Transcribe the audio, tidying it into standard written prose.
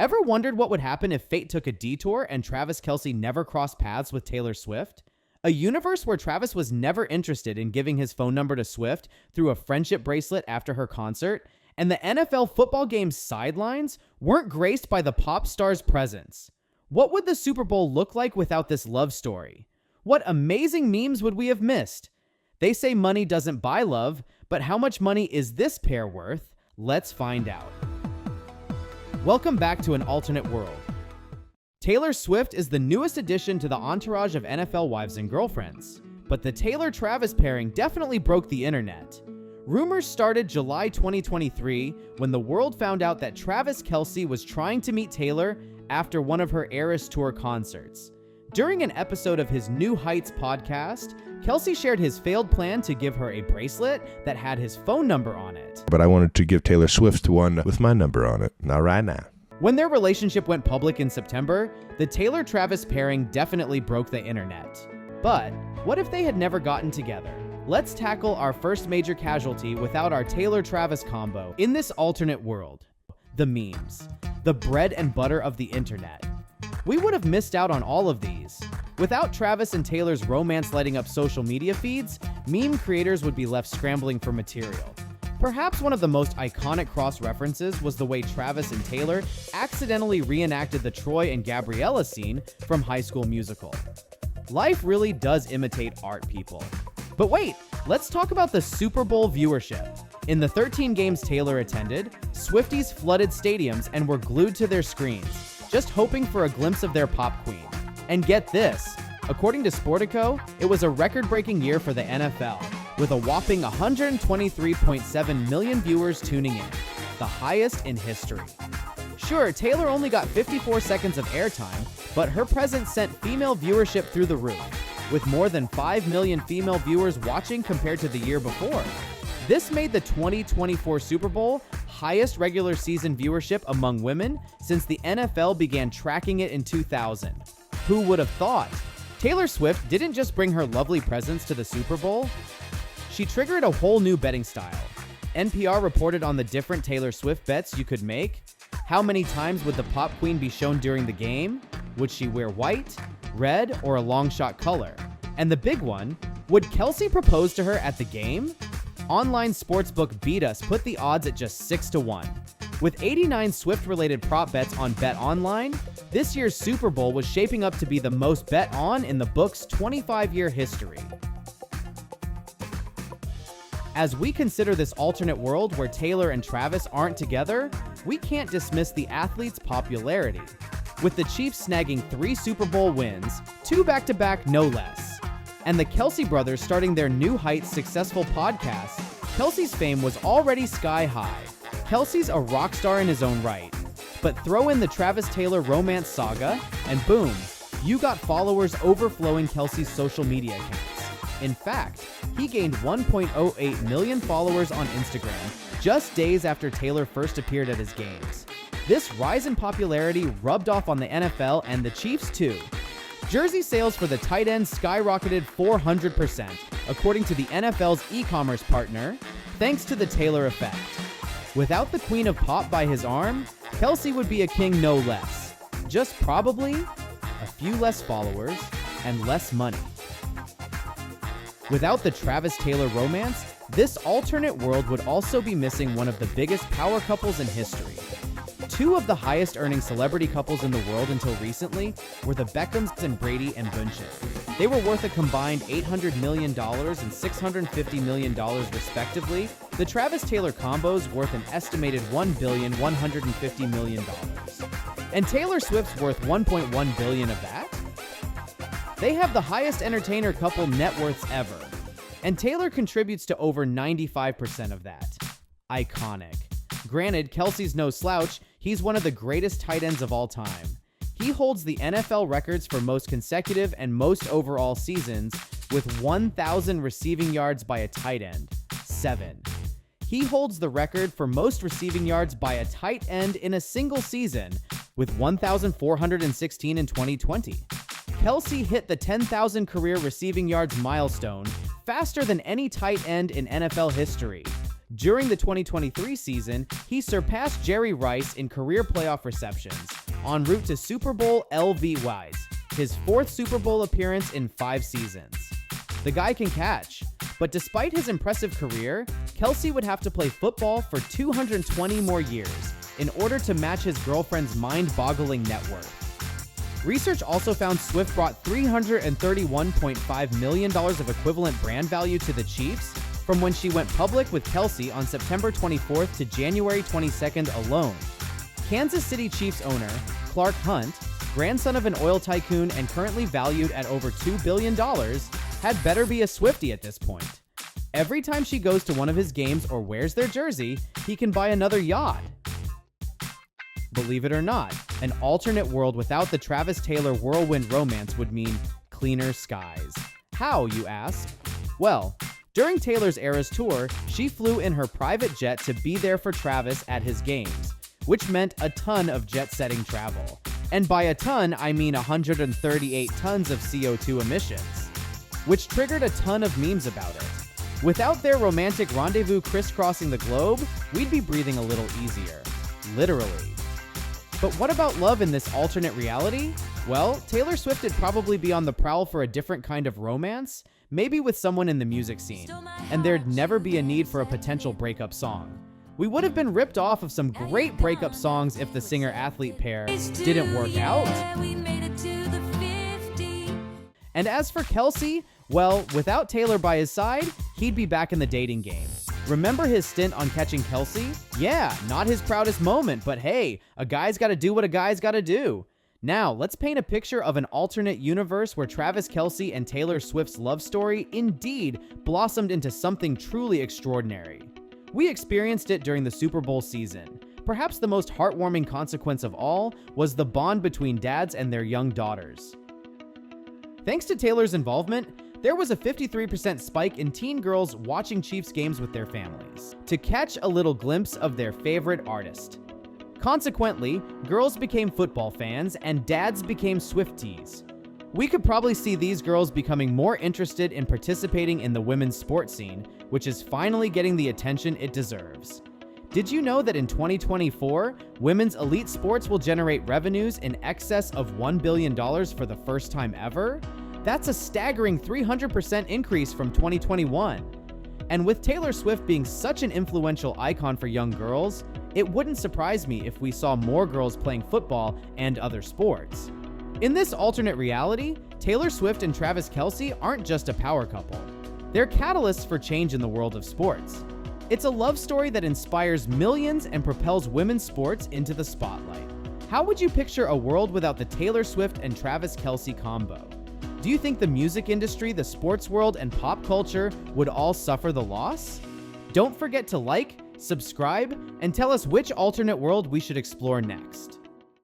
Ever wondered what would happen if fate took a detour and Travis Kelce never crossed paths with Taylor Swift? A universe where Travis was never interested in giving his phone number to Swift through a friendship bracelet after her concert, and the NFL football game's sidelines weren't graced by the pop star's presence. What would the Super Bowl look like without this love story? What amazing memes would we have missed? They say money doesn't buy love, but how much money is this pair worth? Let's find out. Welcome back to an alternate world. Taylor Swift is the newest addition to the entourage of NFL wives and girlfriends, but the Taylor-Travis pairing definitely broke the internet. Rumors started July 2023 when the world found out that Travis Kelce was trying to meet Taylor after one of her Eras Tour concerts. During an episode of his New Heights podcast, Kelce shared his failed plan to give her a bracelet that had his phone number on it. But I wanted to give Taylor Swift one with my number on it. Not right now. When their relationship went public in September, the Taylor-Travis pairing definitely broke the internet. But what if they had never gotten together? Let's tackle our first major casualty without our Taylor-Travis combo in this alternate world. The memes. The bread and butter of the internet. We would have missed out on all of these. Without Travis and Taylor's romance lighting up social media feeds, meme creators would be left scrambling for material. Perhaps one of the most iconic cross-references was the way Travis and Taylor accidentally reenacted the Troy and Gabriella scene from High School Musical. Life really does imitate art, people. But wait, let's talk about the Super Bowl viewership. In the 13 games Taylor attended, Swifties flooded stadiums and were glued to their screens, just hoping for a glimpse of their pop queen. And get this, according to Sportico, it was a record-breaking year for the NFL, with a whopping 123.7 million viewers tuning in, the highest in history. Sure, Taylor only got 54 seconds of airtime, but her presence sent female viewership through the roof, with more than 5 million female viewers watching compared to the year before. This made the 2024 Super Bowl highest regular season viewership among women since the NFL began tracking it in 2000. Who would have thought? Taylor Swift didn't just bring her lovely presence to the Super Bowl, she triggered a whole new betting style. NPR reported on the different Taylor Swift bets you could make. How many times would the pop queen be shown during the game? Would she wear white, red, or a long shot color? And the big one, would Kelce propose to her at the game? Online sportsbook Beat Us put the odds at just 6-1. With 89 Swift-related prop bets on BetOnline, this year's Super Bowl was shaping up to be the most bet on in the book's 25-year history. As we consider this alternate world where Taylor and Travis aren't together, we can't dismiss the athlete's popularity. With the Chiefs snagging 3 Super Bowl wins, 2 back-to-back no less, and the Kelce brothers starting their New Heights successful podcast, Kelce's fame was already sky high. Kelce's a rock star in his own right. But throw in the Travis-Taylor romance saga, and boom, you got followers overflowing Kelce's social media accounts. In fact, he gained 1.08 million followers on Instagram just days after Taylor first appeared at his games. This rise in popularity rubbed off on the NFL and the Chiefs too. Jersey sales for the tight end skyrocketed 400%, according to the NFL's e-commerce partner, thanks to the Taylor effect. Without the queen of pop by his arm, Kelce would be a king no less. Just probably a few less followers and less money. Without the Travis-Taylor romance, this alternate world would also be missing one of the biggest power couples in history. 2 of the highest earning celebrity couples in the world until recently were the Beckhams and Brady and Bunchen. They were worth a combined $800 million and $650 million respectively. The Travis-Taylor combo's worth an estimated $1,150 million. And Taylor Swift's worth $1.1 billion of that? They have the highest entertainer couple net worths ever. And Taylor contributes to over 95% of that. Iconic. Granted, Kelce's no slouch, he's one of the greatest tight ends of all time. He holds the NFL records for most consecutive and most overall seasons with 1,000 receiving yards by a tight end, 7. He holds the record for most receiving yards by a tight end in a single season with 1,416 in 2020. Kelce hit the 10,000 career receiving yards milestone faster than any tight end in NFL history. During the 2023 season, he surpassed Jerry Rice in career playoff receptions, en route to Super Bowl LVYs, his 4th Super Bowl appearance in 5 seasons. The guy can catch, but despite his impressive career, Kelce would have to play football for 220 more years in order to match his girlfriend's mind-boggling net worth. Research also found Swift brought $331.5 million of equivalent brand value to the Chiefs from when she went public with Kelce on September 24th to January 22nd alone. Kansas City Chiefs owner Clark Hunt, grandson of an oil tycoon and currently valued at over $2 billion, had better be a Swiftie at this point. Every time she goes to one of his games or wears their jersey, he can buy another yacht. Believe it or not, an alternate world without the Travis Taylor whirlwind romance would mean cleaner skies. How, you ask? Well, during Taylor's Eras tour, she flew in her private jet to be there for Travis at his games, which meant a ton of jet-setting travel. And by a ton, I mean 138 tons of CO2 emissions, which triggered a ton of memes about it. Without their romantic rendezvous crisscrossing the globe, we'd be breathing a little easier. Literally. But what about love in this alternate reality? Well, Taylor Swift would probably be on the prowl for a different kind of romance, maybe with someone in the music scene, and there'd never be a need for a potential breakup song. We would have been ripped off of some great breakup songs if the singer-athlete pair didn't work out. And as for Kelce, well, without Taylor by his side, he'd be back in the dating game. Remember his stint on Catching Kelce? Yeah, not his proudest moment, but hey, a guy's gotta do what a guy's gotta do. Now, let's paint a picture of an alternate universe where Travis Kelce and Taylor Swift's love story indeed blossomed into something truly extraordinary. We experienced it during the Super Bowl season. Perhaps the most heartwarming consequence of all was the bond between dads and their young daughters. Thanks to Taylor's involvement, there was a 53% spike in teen girls watching Chiefs games with their families to catch a little glimpse of their favorite artist. Consequently, girls became football fans and dads became Swifties. We could probably see these girls becoming more interested in participating in the women's sports scene, which is finally getting the attention it deserves. Did you know that in 2024, women's elite sports will generate revenues in excess of $1 billion for the first time ever? That's a staggering 300% increase from 2021. And with Taylor Swift being such an influential icon for young girls, it wouldn't surprise me if we saw more girls playing football and other sports. In this alternate reality, Taylor Swift and Travis Kelce aren't just a power couple. They're catalysts for change in the world of sports. It's a love story that inspires millions and propels women's sports into the spotlight. How would you picture a world without the Taylor Swift and Travis Kelce combo? Do you think the music industry, the sports world, and pop culture would all suffer the loss? Don't forget to like, subscribe, and tell us which alternate world we should explore next.